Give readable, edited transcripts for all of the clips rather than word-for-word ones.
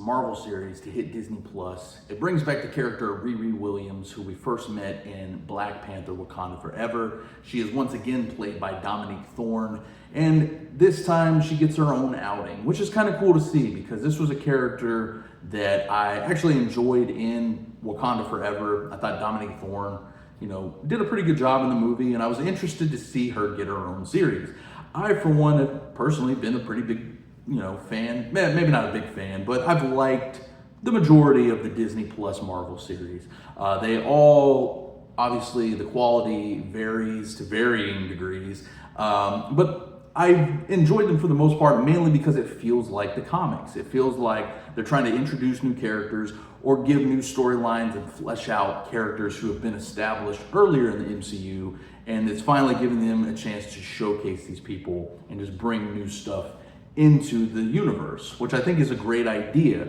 Marvel series to hit Disney Plus. It brings back the character of Riri Williams, who we first met in Black Panther: Wakanda Forever. She is once again played by Dominique Thorne, and this time she gets her own outing, which is kind of cool to see because this was a character that I actually enjoyed in Wakanda Forever. I thought Dominique Thorne, did a pretty good job in the movie, and I was interested to see her get her own series. I, for one, have personally been a pretty big fan, maybe not a big fan, but I've liked the majority of the Disney Plus Marvel series. They all, obviously, the quality varies to varying degrees, but I've enjoyed them for the most part, mainly because it feels like the comics. It feels like they're trying to introduce new characters or give new storylines and flesh out characters who have been established earlier in the MCU, and it's finally giving them a chance to showcase these people and just bring new stuff into the universe, which I think is a great idea.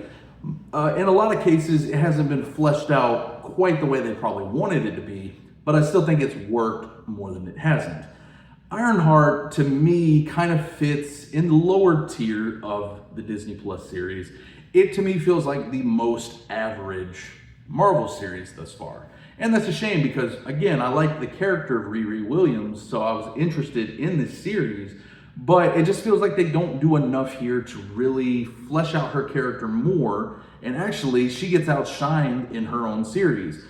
In a lot of cases, it hasn't been fleshed out quite the way they probably wanted it to be, but I still think it's worked more than it hasn't. Ironheart, to me, kind of fits in the lower tier of the Disney Plus series. It, to me, feels like the most average Marvel series thus far. And that's a shame because, again, I like the character of Riri Williams, so I was interested in this series, but it just feels like they don't do enough here to really flesh out her character more, and actually, she gets outshined in her own series.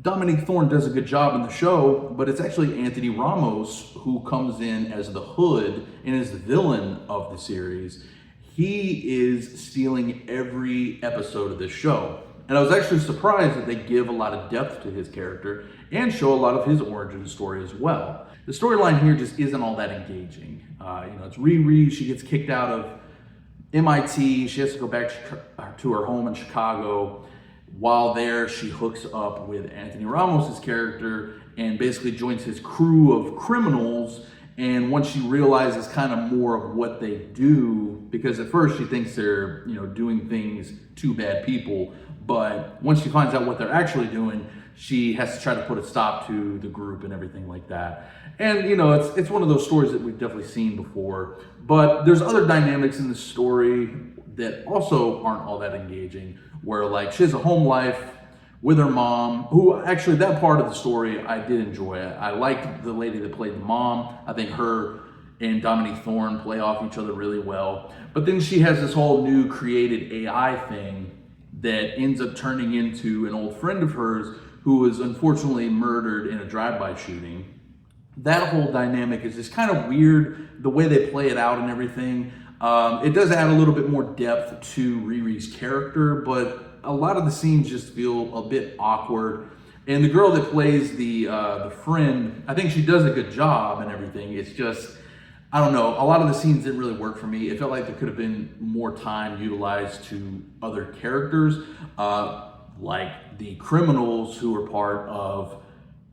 Dominique Thorne does a good job in the show, but it's actually Anthony Ramos who comes in as the Hood and is the villain of the series. He is stealing every episode of this show. And I was actually surprised that they give a lot of depth to his character and show a lot of his origin story as well. The storyline here just isn't all that engaging. It's Riri, she gets kicked out of MIT, she has to go back to her home in Chicago. While there, she hooks up with Anthony Ramos' character and basically joins his crew of criminals. And once she realizes kind of more of what they do, because at first she thinks they're, doing things to bad people, but once she finds out what they're actually doing, she has to try to put a stop to the group and everything like that. And, it's one of those stories that we've definitely seen before, but there's other dynamics in the story that also aren't all that engaging, where she has a home life with her mom, who actually that part of the story I did enjoy. I liked the lady that played the mom. I think her and Dominique Thorne play off each other really well. But then she has this whole new created AI thing that ends up turning into an old friend of hers who was unfortunately murdered in a drive-by shooting. That whole dynamic is just kind of weird, the way they play it out and everything. It does add a little bit more depth to Riri's character, but a lot of the scenes just feel a bit awkward. And the girl that plays the friend, I think she does a good job and everything. It's just, I don't know, a lot of the scenes didn't really work for me. It felt like there could have been more time utilized to other characters, like the criminals who were part of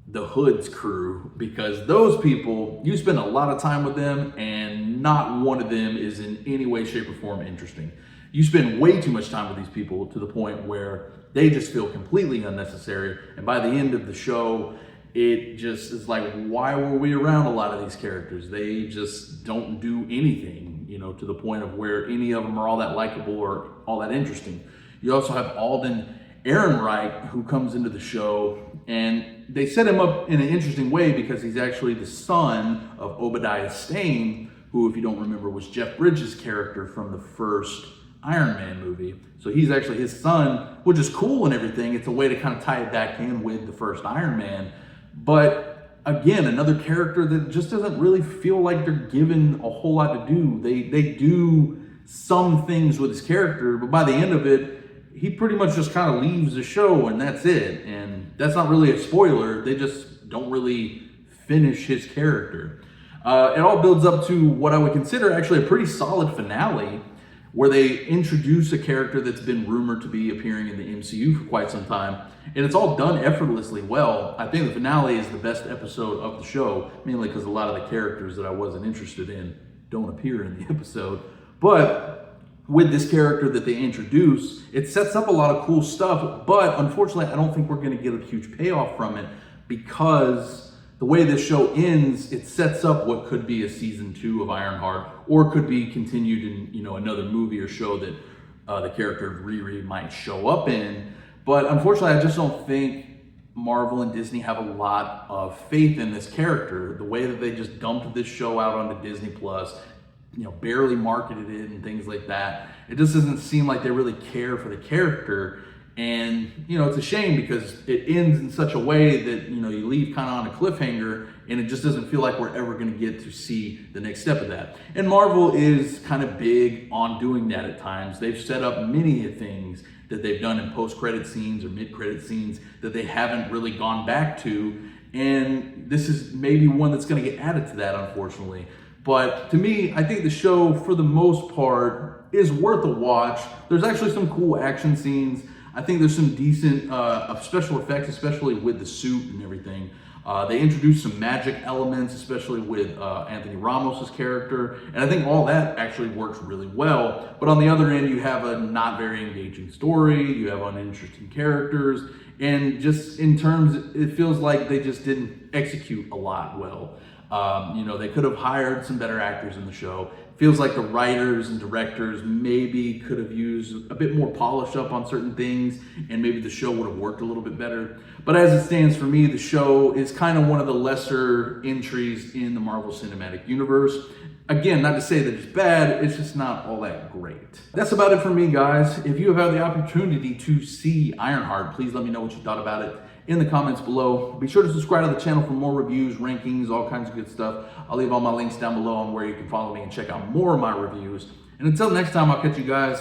the Hood's crew, because those people, you spend a lot of time with them and not one of them is in any way, shape, or form interesting. You spend way too much time with these people to the point where they just feel completely unnecessary. And by the end of the show, it just is like, why were we around a lot of these characters? They just don't do anything, to the point of where any of them are all that likable or all that interesting. You also have Alden Ehrenreich, who comes into the show, and they set him up in an interesting way because he's actually the son of Obadiah Stane, who, if you don't remember, was Jeff Bridges' character from the first Iron Man movie. So he's actually his son, which is cool and everything. It's a way to kind of tie it back in with the first Iron Man. But again, another character that just doesn't really feel like they're given a whole lot to do. They do some things with his character, but by the end of it, he pretty much just kind of leaves the show and that's it. And that's not really a spoiler. They just don't really finish his character. It all builds up to what I would consider actually a pretty solid finale, where they introduce a character that's been rumored to be appearing in the MCU for quite some time. And it's all done effortlessly well. I think the finale is the best episode of the show, mainly because a lot of the characters that I wasn't interested in don't appear in the episode. But with this character that they introduce, it sets up a lot of cool stuff, but unfortunately, I don't think we're gonna get a huge payoff from it because the way this show ends, it sets up what could be a season 2 of Ironheart, or could be continued in, another movie or show that the character of Riri might show up in. But unfortunately, I just don't think Marvel and Disney have a lot of faith in this character. The way that they just dumped this show out onto Disney Plus, barely marketed it and things like that. It just doesn't seem like they really care for the character. And, it's a shame because it ends in such a way that, you leave kind of on a cliffhanger, and it just doesn't feel like we're ever going to get to see the next step of that. And Marvel is kind of big on doing that at times. They've set up many things that they've done in post-credit scenes or mid-credit scenes that they haven't really gone back to. And this is maybe one that's going to get added to that, unfortunately. But to me, I think the show, for the most part, is worth a watch. There's actually some cool action scenes. I think there's some decent special effects, especially with the suit and everything. They introduced some magic elements, especially with Anthony Ramos's character. And I think all that actually works really well. But on the other end, you have a not very engaging story. You have uninteresting characters. And just in terms, it feels like they just didn't execute a lot well. They could have hired some better actors in the show. Feels like the writers and directors maybe could have used a bit more polish up on certain things, and maybe the show would have worked a little bit better. But as it stands for me, the show is kind of one of the lesser entries in the Marvel Cinematic Universe. Again, not to say that it's bad, it's just not all that great. That's about it for me, guys. If you have had the opportunity to see Ironheart, please let me know what you thought about it in the comments below. Be sure to subscribe to the channel for more reviews, rankings, all kinds of good stuff. I'll leave all my links down below on where you can follow me and check out more of my reviews. And until next time, I'll catch you guys